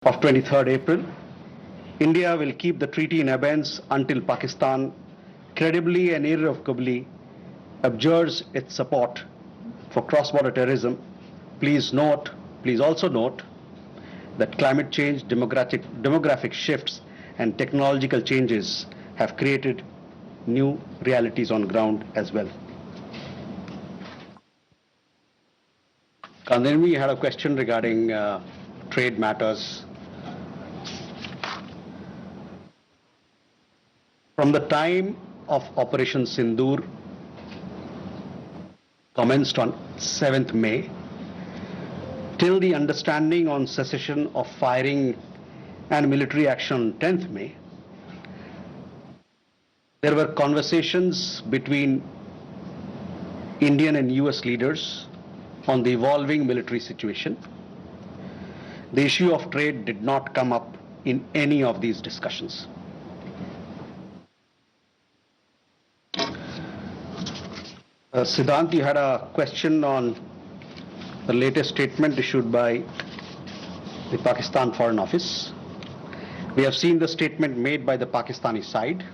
of 23rd April, India will keep the treaty in abeyance until Pakistan credibly and irrevocably abjures its support for cross-border terrorism. Please also note that climate change, demographic shifts and technological changes have created new realities on ground as well. Kandanvi had a question regarding trade matters. From the time of Operation Sindoor, commenced on 7th May, till the understanding on cessation of firing and military action on 10th May, there were conversations between Indian and US leaders on the evolving military situation. The issue of trade did not come up in any of these discussions. Siddhant, you had a question on the latest statement issued by the Pakistan Foreign Office. We have seen the statement made by the Pakistani side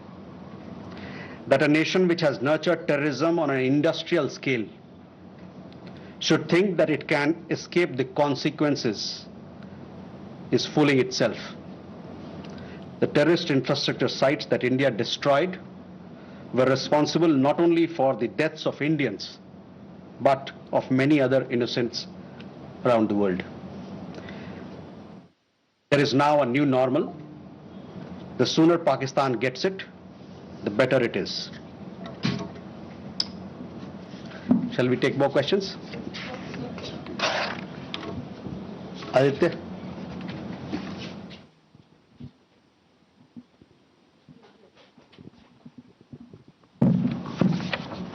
that a nation which has nurtured terrorism on an industrial scale should think that it can escape the consequences is fooling itself. The terrorist infrastructure sites that India destroyed were responsible not only for the deaths of Indians, but of many other innocents around the world. There is now a new normal. The sooner Pakistan gets it, the better it is. Shall we take more questions? Aditya?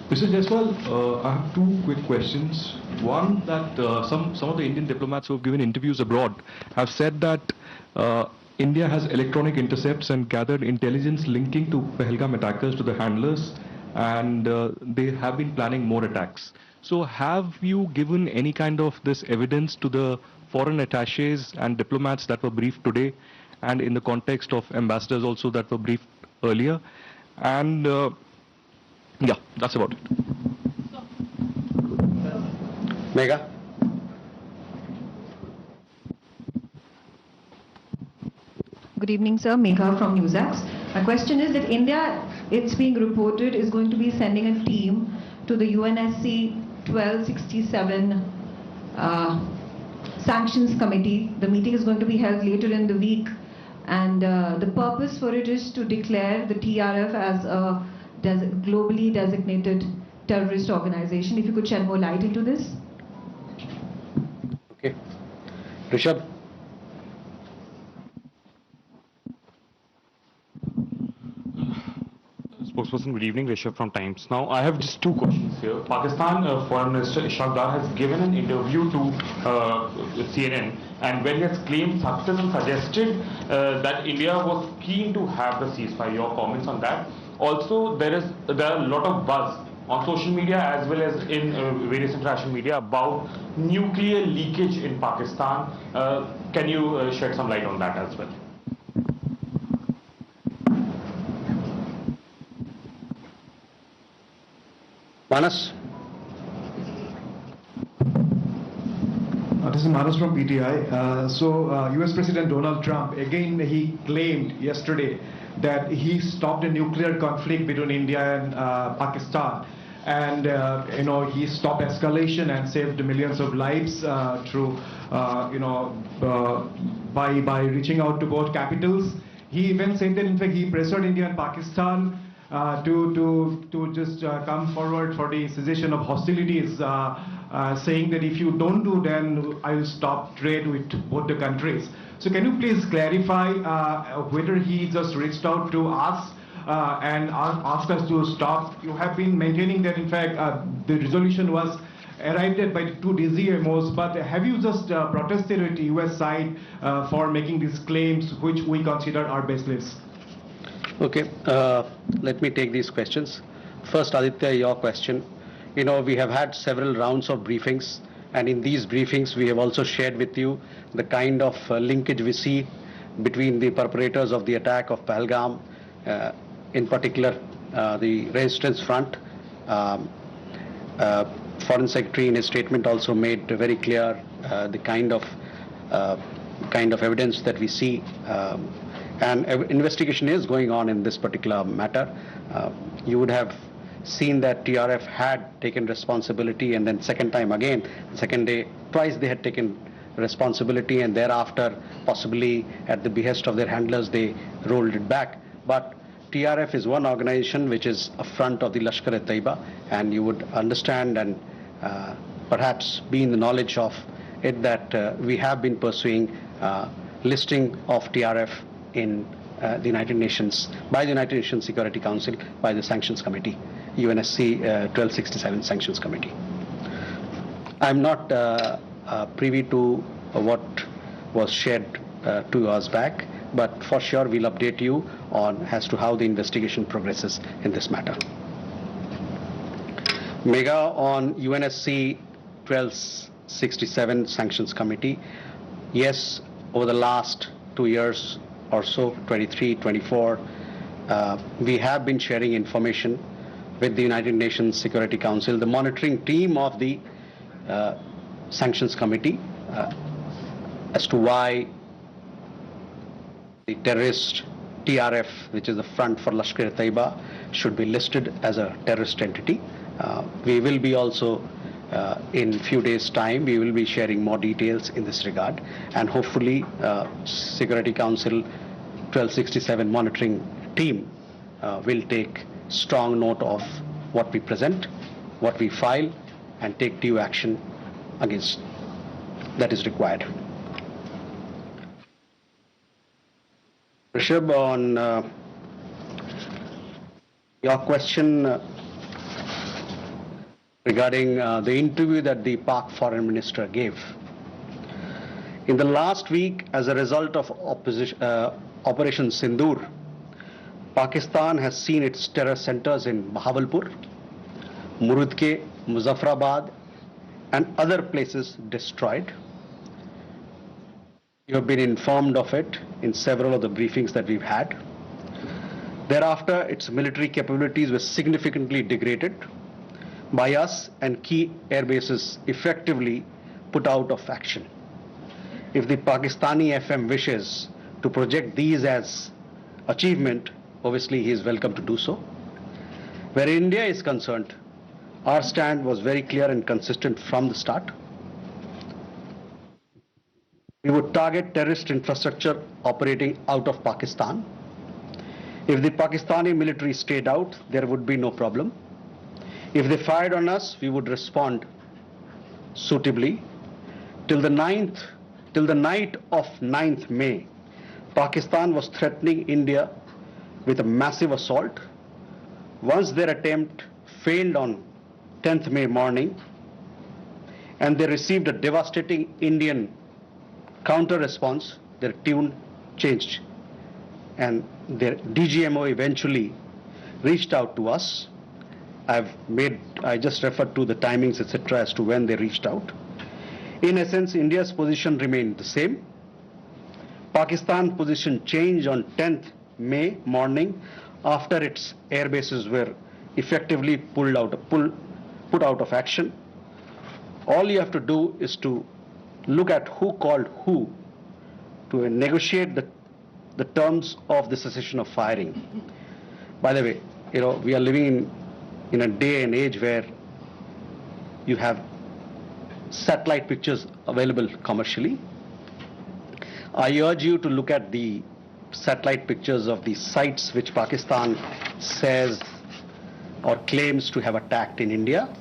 Mr. Jayaswal, I have two quick questions. One, that some of the Indian diplomats who have given interviews abroad have said that India has electronic intercepts and gathered intelligence linking to Pahalgam attackers to the handlers, and they have been planning more attacks. So have you given any kind of this evidence to the foreign attaches and diplomats that were briefed today, and in the context of ambassadors also that were briefed earlier? And yeah, that's about it. Megha? Good evening, sir. Megha from NewsX. My question is that India, it's being reported, is going to be sending a team to the UNSC 1267 Sanctions Committee. The meeting is going to be held later in the week, and the purpose for it is to declare the TRF as a globally designated terrorist organization. If you could shed more light into this. Okay. Rishabh? Spokesperson, good evening. Rishabh from Times. Now, I have just two questions here. Pakistan Foreign Minister Ishaq Dar has given an interview to CNN, and when he has claimed success and suggested that India was keen to have the ceasefire. Your comments on that? Also, there are a lot of buzz on social media as well as in various international media about nuclear leakage in Pakistan. Can you shed some light on that as well? Manas? This is Manas from PTI. US President Donald Trump, again, he claimed yesterday that he stopped a nuclear conflict between India and Pakistan. And, he stopped escalation and saved millions of lives through, by reaching out to both capitals. He even said that, in fact, he pressured India and Pakistan to just come forward for the cessation of hostilities, saying that if you don't do, then I will stop trade with both the countries. So can you please clarify whether he just reached out to us and asked us to stop? You have been maintaining that, in fact, the resolution was arrived at by the two DCMOs, but have you just protested with the US side for making these claims, which we consider are baseless? Okay, let me take these questions. First, Aditya, your question. We have had several rounds of briefings And in these briefings, we have also shared with you the kind of linkage we see between the perpetrators of the attack of Pahalgam, in particular the Resistance Front. Foreign Secretary in his statement also made very clear the kind of evidence that we see, and investigation is going on in this particular matter. You would have seen that TRF had taken responsibility, and then second time again, second day, twice they had taken responsibility, and thereafter, possibly at the behest of their handlers, they rolled it back. But TRF is one organization which is a front of the Lashkar-e-Taiba, and you would understand and perhaps be in the knowledge of it that we have been pursuing listing of TRF in the United Nations, by the United Nations Security Council, by the Sanctions Committee, UNSC 1267 Sanctions Committee. I'm not privy to what was shared 2 hours back, but for sure we'll update you on as to how the investigation progresses in this matter. Mega on UNSC 1267 Sanctions Committee. Yes, over the last 2 years or so, 23, 24, we have been sharing information with the United Nations Security Council, the monitoring team of the Sanctions Committee, as to why the terrorist TRF, which is the front for Lashkar-e-Taiba, should be listed as a terrorist entity. We will be also, in few days' time, we will be sharing more details in this regard, and hopefully Security Council 1267 monitoring team will take strong note of what we present, what we file, and take due action against that is required. Rishabh, on your question regarding the interview that the Pak Foreign Minister gave. In the last week, as a result of Operation Sindoor, Pakistan has seen its terror centers in Bahawalpur, Murudke, Muzaffarabad, and other places destroyed. You have been informed of it in several of the briefings that we've had. Thereafter, its military capabilities were significantly degraded by us, and key air bases effectively put out of action. If the Pakistani FM wishes to project these as achievement, obviously he is welcome to do so. Where India is concerned, our stand was very clear and consistent from the start. We would target terrorist infrastructure operating out of Pakistan. If the Pakistani military stayed out, there would be no problem. If they fired on us, we would respond suitably. Till the night of 9th May, Pakistan was threatening India with a massive assault. Once their attempt failed on 10th May morning, and they received a devastating Indian counter-response, their tune changed, and their DGMO eventually reached out to us. I just referred to the timings, etc., as to when they reached out. In essence, India's position remained the same. Pakistan's position changed on 10th May morning after its air bases were effectively put out of action. All you have to do is to look at who called who to negotiate the terms of the cessation of firing. By the way, we are living in a day and age where you have satellite pictures available commercially. I urge you to look at the satellite pictures of the sites which Pakistan says or claims to have attacked in India.